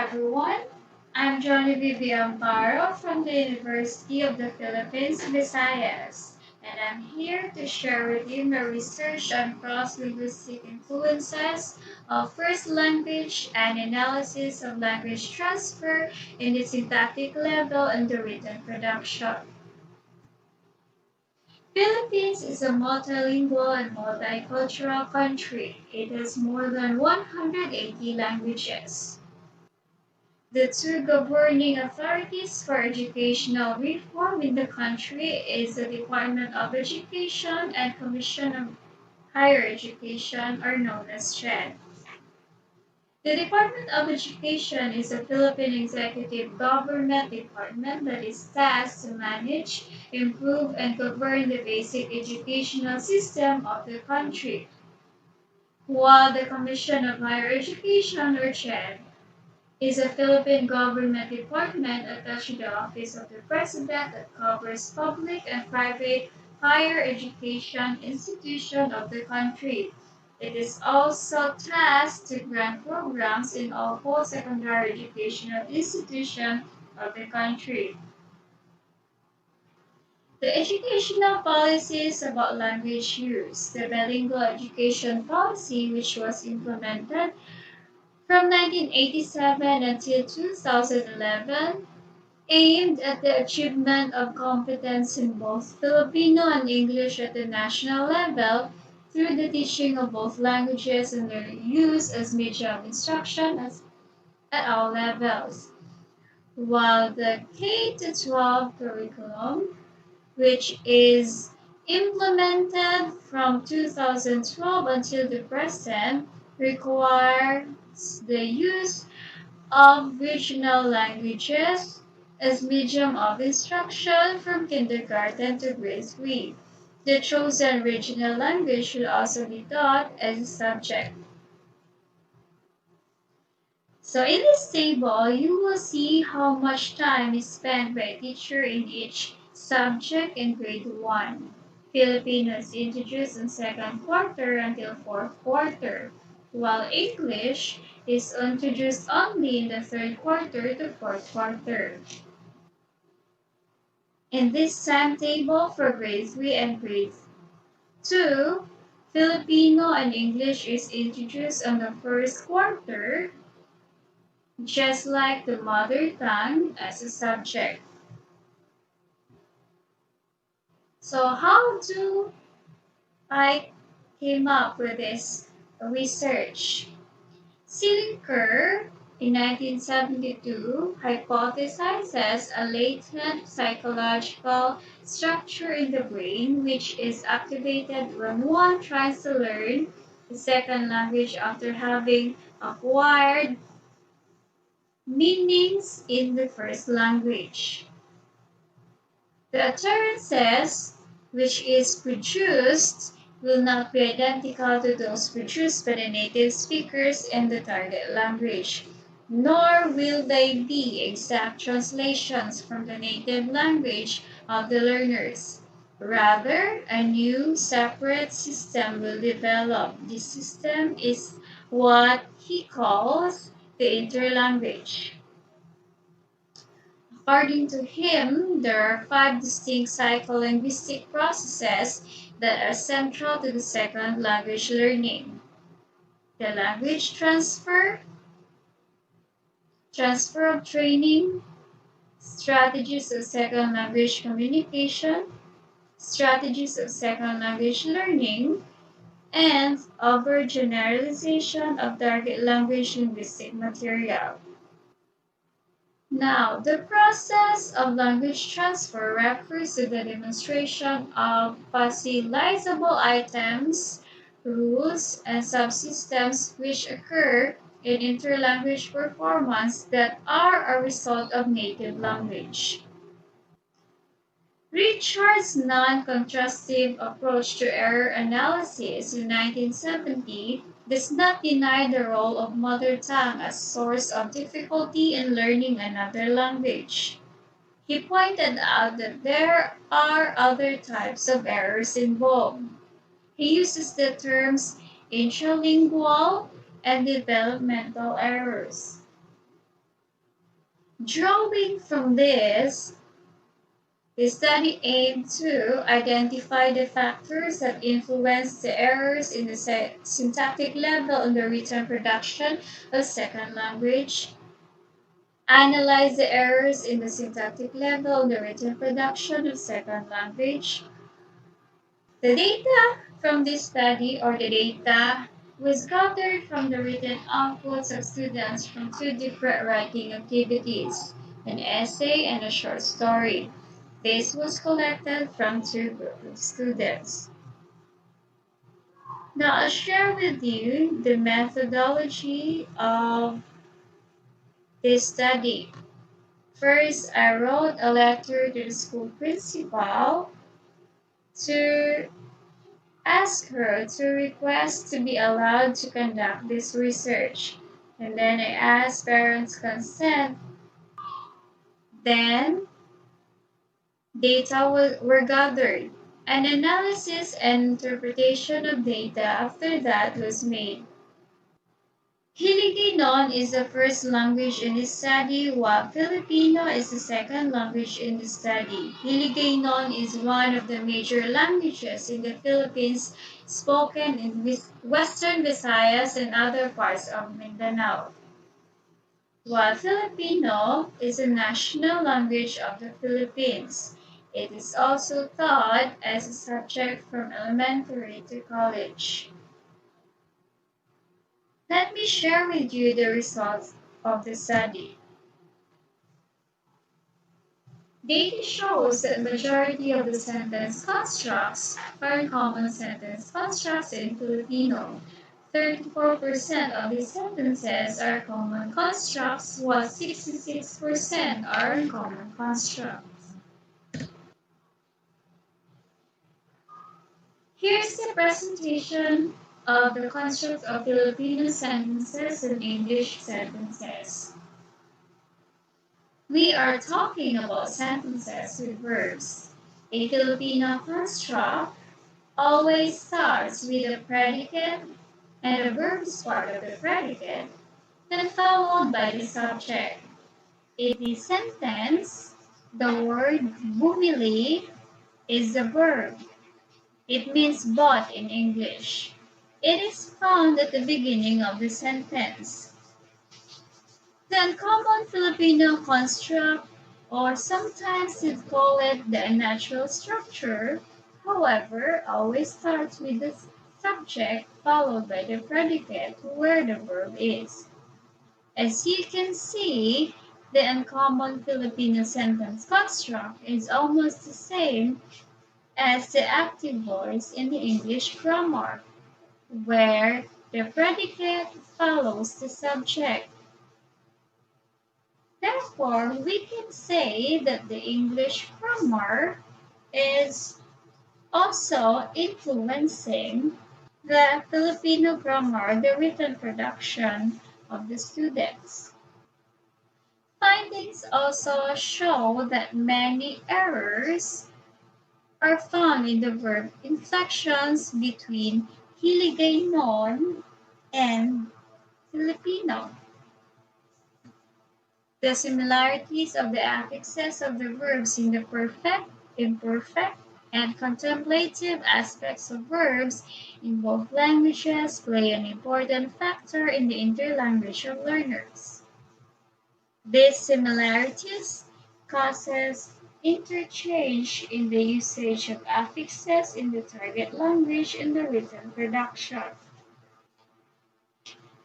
everyone. I'm Genevieve Amparo from the University of the Philippines, Visayas, and I'm here to share with you my research on cross-linguistic influences of first language and analysis of language transfer in the syntactic level and the written production. Philippines is a multilingual and multicultural country. It has more than 180 languages. The two governing authorities for educational reform in the country is the Department of Education and Commission of Higher Education, are known as CHED. The Department of Education is a Philippine executive government department that is tasked to manage, improve, and govern the basic educational system of the country, while the Commission of Higher Education, or CHED, is a Philippine government department attached to the Office of the President that covers public and private higher education institutions of the country. It is also tasked to grant programs in all post-secondary educational institutions of the country. The educational policies about language use. The bilingual education policy, which was implemented from 1987 until 2011, aimed at the achievement of competence in both Filipino and English at the national level through the teaching of both languages and their use as medium of instruction at all levels. While the K-12 curriculum, which is implemented from 2012 until the present, requires the use of regional languages as medium of instruction from kindergarten to grade 3. The chosen regional language should also be taught as a subject. So in this table, you will see how much time is spent by a teacher in each subject in grade 1. Filipino is introduced in second quarter until fourth quarter, while English is introduced only in the third quarter to fourth quarter. In this timetable for grade 3 and grade 2, Filipino and English is introduced on the first quarter, just like the mother tongue as a subject. So how do I came up with this research? Selinker in 1972 hypothesizes a latent psychological structure in the brain which is activated when one tries to learn the second language after having acquired meanings in the first language. The utterances which is produced will not be identical to those produced by the native speakers in the target language, nor will they be exact translations from the native language of the learners. Rather, a new separate system will develop. This system is what he calls the interlanguage. According to him, there are 5 distinct psycholinguistic processes that are central to the second language learning. The language transfer, transfer of training, strategies of second language communication, strategies of second language learning, and overgeneralization of target language linguistic material. Now, the process of language transfer refers to the demonstration of fossilizable items, rules, and subsystems which occur in interlanguage performance that are a result of native language. Richard's non-contrastive approach to error analysis in 1970 does not deny the role of mother tongue as source of difficulty in learning another language. He pointed out that there are other types of errors involved. He uses the terms intralingual and developmental errors. Drawing from this, the study aimed to identify the factors that influence the errors in the syntactic level in the written production of second language, analyze the errors in the syntactic level in the written production of second language. The data from this study, or the data, was gathered from the written outputs of students from two different writing activities, an essay and a short story. This was collected from two groups of students. Now I'll share with you the methodology of this study. First, I wrote a letter to the school principal to ask her to request to be allowed to conduct this research. And then I asked parents' consent. Then were gathered. An analysis and interpretation of data after that was made. Hiligaynon is the first language in this study, while Filipino is the second language in the study. Hiligaynon is one of the major languages in the Philippines, spoken in Western Visayas and other parts of Mindanao. While Filipino is a national language of the Philippines, it is also taught as a subject from elementary to college. Let me share with you the results of the study. Data shows that majority of the sentence constructs are common sentence constructs in Filipino. 34% of the sentences are common constructs, while 66% are uncommon constructs. Here's the presentation of the construct of Filipino sentences and English sentences. We are talking about sentences with verbs. A Filipino construct always starts with a predicate and a verb is part of the predicate, then followed by the subject. In the sentence, the word bumili is the verb. It means bought in English. It is found at the beginning of the sentence. The uncommon Filipino construct, or sometimes they call it the unnatural structure, however, always starts with the subject followed by the predicate where the verb is. As you can see, the uncommon Filipino sentence construct is almost the same as the active voice in the English grammar, where the predicate follows the subject. Therefore, we can say that the English grammar is also influencing the Filipino grammar, the written production of the students. Findings also show that many errors are found in the verb inflections between Hiligaynon and Filipino. The similarities of the affixes of the verbs in the perfect, imperfect, and contemplative aspects of verbs in both languages play an important factor in the interlanguage of learners. These similarities causes interchange in the usage of affixes in the target language in the written production.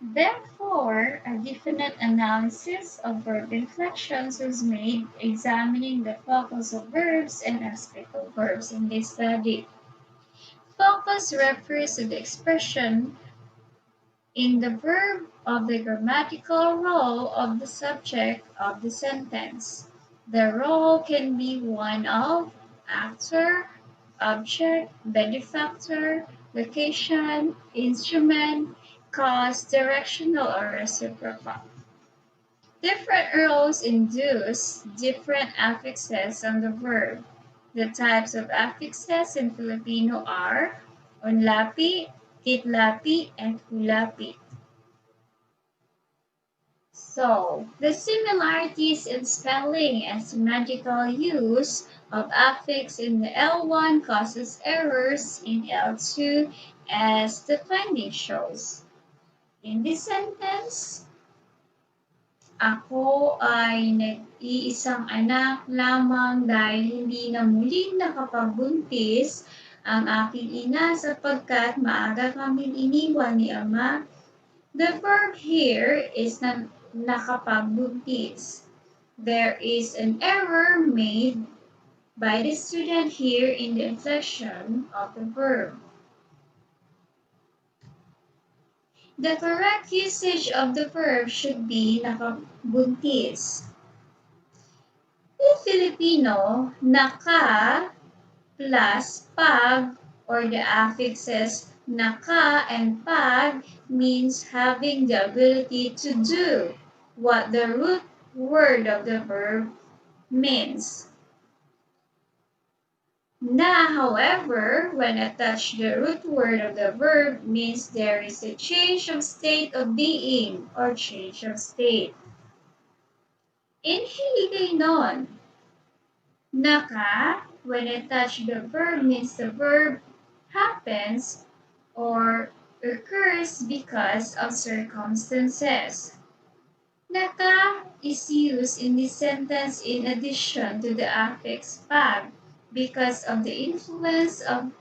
Therefore, a definite analysis of verb inflections was made, examining the focus of verbs and aspect of verbs in this study. Focus refers to the expression in the verb of the grammatical role of the subject of the sentence. The role can be one of actor, object, benefactor, location, instrument, cause, directional, or reciprocal. Different roles induce different affixes on the verb. The types of affixes in Filipino are unlapi, kitlapi, and hulapi. So, the similarities in spelling and semantical use of affix in the L1 causes errors in L2 as the finding shows. In this sentence, ako ay nag-iisang anak lamang dahil hindi na muling nakapagbuntis ang aking ina sapagkat maaga kaming iniwan ni ama. The verb here is na nakapagbuntis. There is an error made by the student here in the inflection of the verb. The correct usage of the verb should be nakabuntis. In Filipino, naka plus pag or the affixes naka and pag means having the ability to do what the root word of the verb means. Na, however, when attached the root word of the verb means there is a change of state of being or change of state. In Hiligaynon, naka, when attached the verb means the verb happens or occurs because of circumstances. Naka is used in this sentence in addition to the affix pag because of the influence of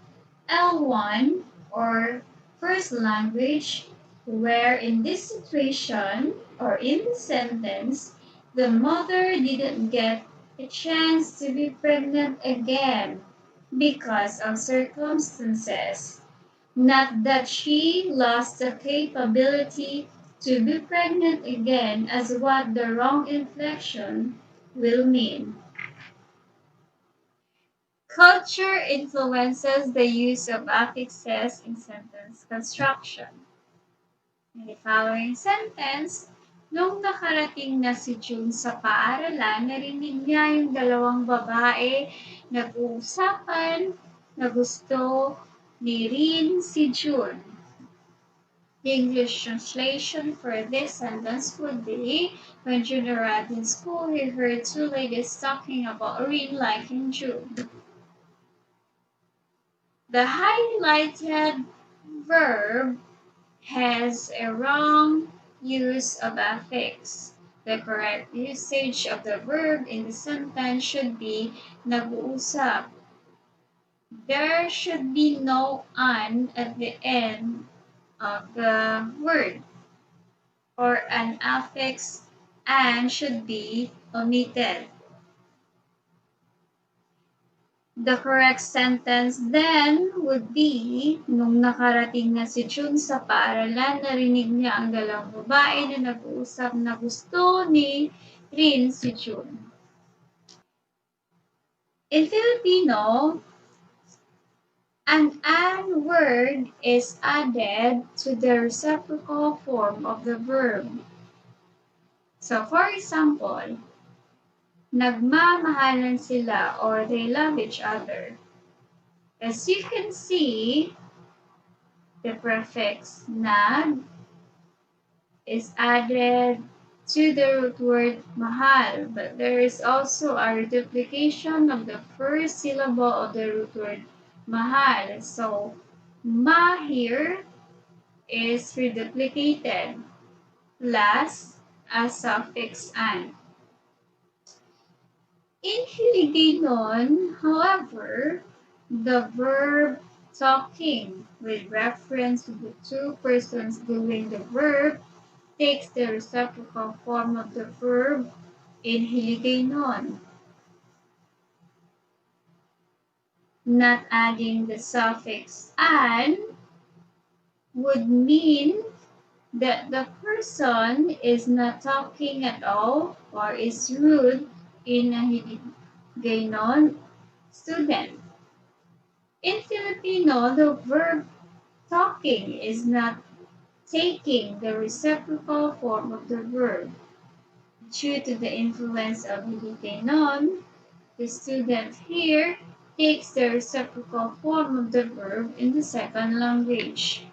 L1 or first language, where in this situation or in the sentence, the mother didn't get a chance to be pregnant again because of circumstances. Not that she lost the capability to be pregnant again as what the wrong inflection will mean. Culture influences the use of affixes in sentence construction. In the following sentence, nung nakarating na si June sa paaralan, narinig niya yung dalawang babae nag-uusapan na gusto ni Rin si June. The English translation for this sentence would be, when June arrived in school, he heard two ladies talking about Rin liking June. The highlighted verb has a wrong use of affix. The correct usage of the verb in the sentence should be nag-uusap. There should be no an at the end of the word, or an affix and should be omitted. The correct sentence then would be, nung nakarating na si June sa paaralan, narinig niya ang dalawang babae na nag-uusap na gusto ni Rin si June. In Filipino, an word is added to the reciprocal form of the verb. So, for example, nagmamahalan sila or they love each other. As you can see, the prefix nag is added to the root word mahal, but there is also a reduplication of the first syllable of the root word mahal. So, ma here is reduplicated plus a suffix an. In Hiligaynon, however, the verb talking with reference to the two persons doing the verb takes the reciprocal form of the verb in Hiligaynon. Not adding the suffix an would mean that the person is not talking at all or is rude in a Hiligaynon student. In Filipino, the verb talking is not taking the reciprocal form of the verb. Due to the influence of Hiligaynon, the student here takes the reciprocal form of the verb in the second language.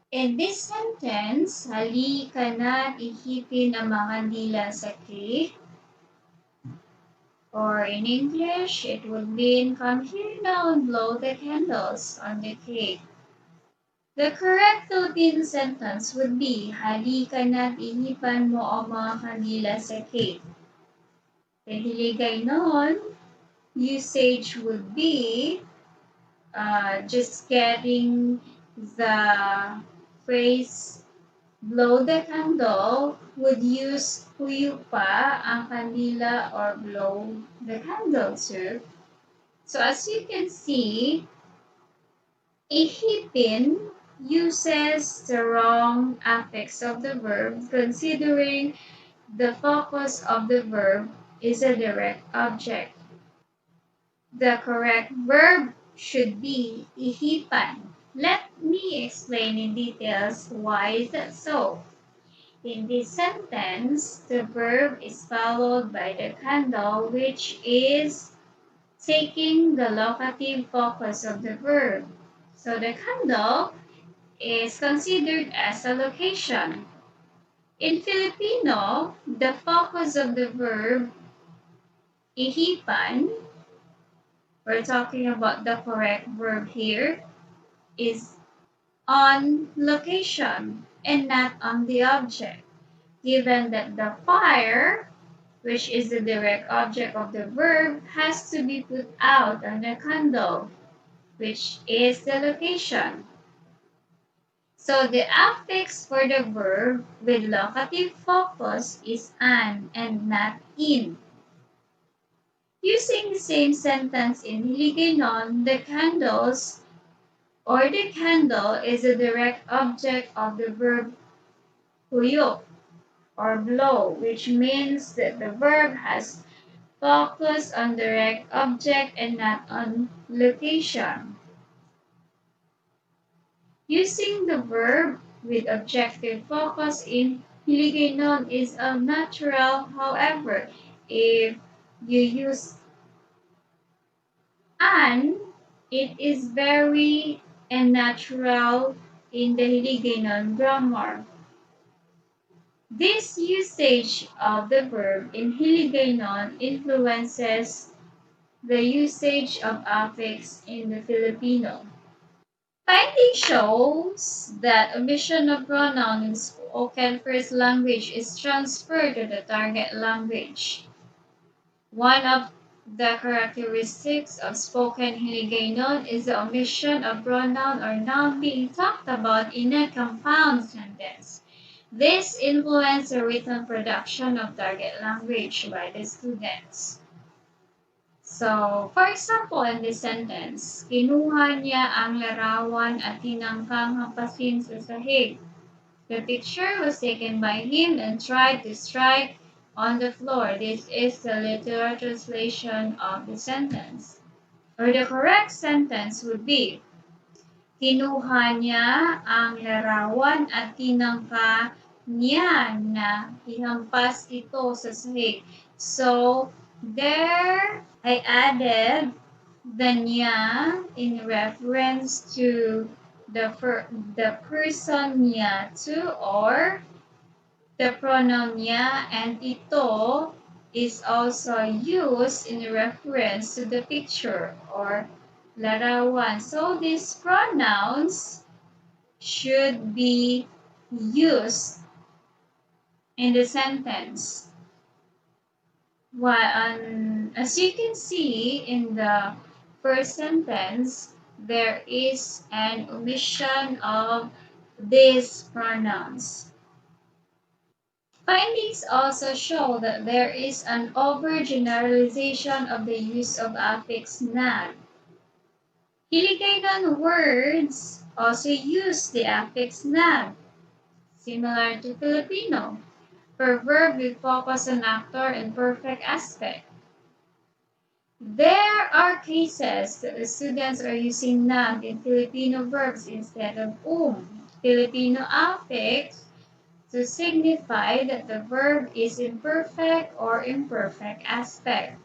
In this sentence, halika na't ihipin ang mga dila sa cake. Or in English, it would mean, come here now and blow the candles on the cake. The correct Philippine sentence would be, halika na't ihipan mo ang mga kandila sa cake. The Hiligaynon usage would be, just getting the phrase blow the candle would use huyo pa ang kandila or blow the candle to. So as you can see, ihipin uses the wrong affix of the verb considering the focus of the verb is a direct object. The correct verb should be ihipan. Let me explain in details why is that so. In this sentence, the verb is followed by the candle, which is taking the locative focus of the verb. So the candle is considered as a location. In Filipino, the focus of the verb ihipan, we're talking about the correct verb here, is on location and not on the object, given that the fire, which is the direct object of the verb, has to be put out on the candle, which is the location. So the affix for the verb with locative focus is an and not in. Using the same sentence in Hiligaynon, the candles or the candle is a direct object of the verb huyok or blow, which means that the verb has focus on direct object and not on location. Using the verb with objective focus in Hiligaynon is unnatural. However, if you use an, it is very unnatural in the Hiligaynon grammar. This usage of the verb in Hiligaynon influences the usage of affix in the Filipino. Finding shows that omission of pronoun in spoken first language is transferred to the target language. One of the characteristics of spoken Hiligaynon is the omission of pronoun or noun being talked about in a compound sentence. This influences the written production of target language by the students. So, for example, in this sentence, kinuha niya ang larawan at tinangkang hampasin sa sahig. The picture was taken by him and tried to strike on the floor. This is the literal translation of the sentence. Or the correct sentence would be, kinuha niya ang larawan at tinangka niya na ihampas ito sa sahig. So, there I added the niya in reference to the person niya to or the pronoun niya, and ito is also used in reference to the picture or larawan. So these pronouns should be used in the sentence. As you can see in the first sentence, there is an omission of these pronouns. Findings also show that there is an overgeneralization of the use of affix na. Hiligaynon words also use the affix na, similar to Filipino, for verb with focus on actor and perfect aspect. There are cases that the students are using na in Filipino verbs instead of Filipino affix to signify that the verb is imperfect or imperfect aspect.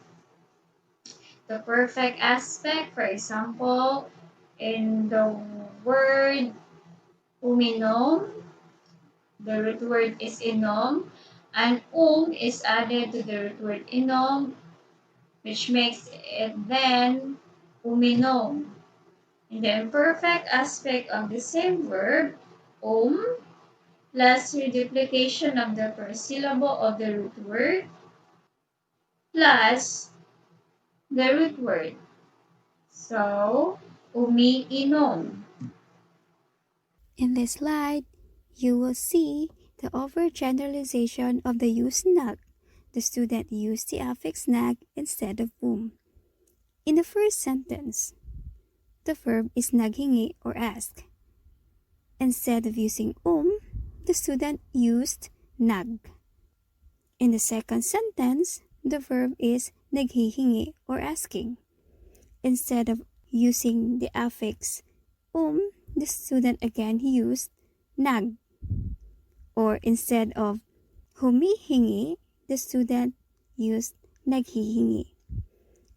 The perfect aspect, for example, in the word Uminom, the root word is inom, and is added to the root word inom, which makes it then uminom. In the imperfect aspect of the same verb, plus reduplication of the first syllable of the root word, plus the root word. So, umiinom. In this slide, you will see the overgeneralization of the use nag. The student used the affix nag instead of In the first sentence, the verb is naghingi or ask. Instead of using the student used nag. In the second sentence, the verb is naghihingi or asking. Instead of using the affix the student again used nag. Or instead of humihingi, the student used naghihingi.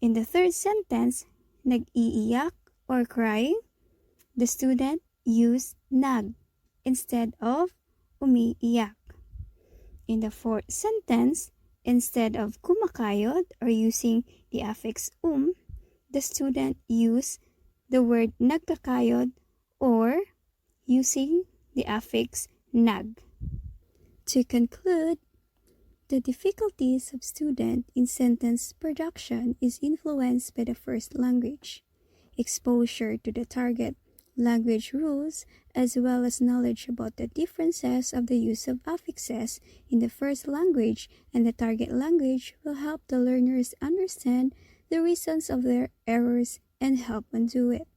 In the third sentence, nag-iiyak or crying, the student used nag instead of umiiyak. In the fourth sentence, instead of kumakayod or using the affix the student used the word nagkakayod or using the affix nag. To conclude, the difficulties of student in sentence production is influenced by the first language, exposure to the target language rules, as well as knowledge about the differences of the use of affixes in the first language and the target language will help the learners understand the reasons of their errors and help undo it.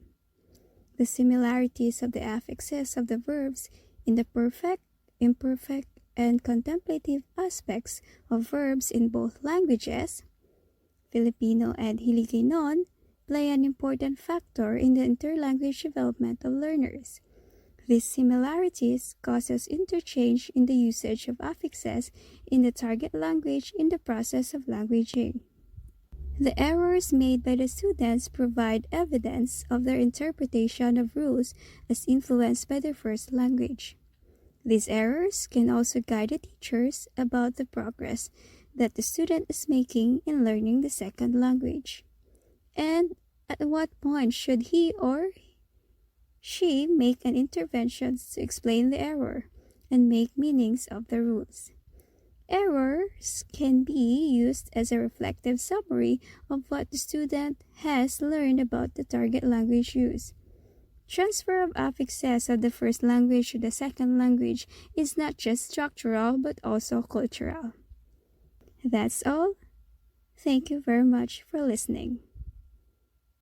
The similarities of the affixes of the verbs in the perfect, imperfect, and contemplative aspects of verbs in both languages, Filipino and Hiligaynon, play an important factor in the interlanguage development of learners. These similarities causes interchange in the usage of affixes in the target language in the process of languaging. The errors made by the students provide evidence of their interpretation of rules as influenced by their first language. These errors can also guide the teachers about the progress that the student is making in learning the second language. And at what point should he or she make an intervention to explain the error and make meanings of the rules. Errors can be used as a reflective summary of what the student has learned about the target language use. Transfer of affixes of the first language to the second language is not just structural but also cultural. That's all. Thank you very much for listening.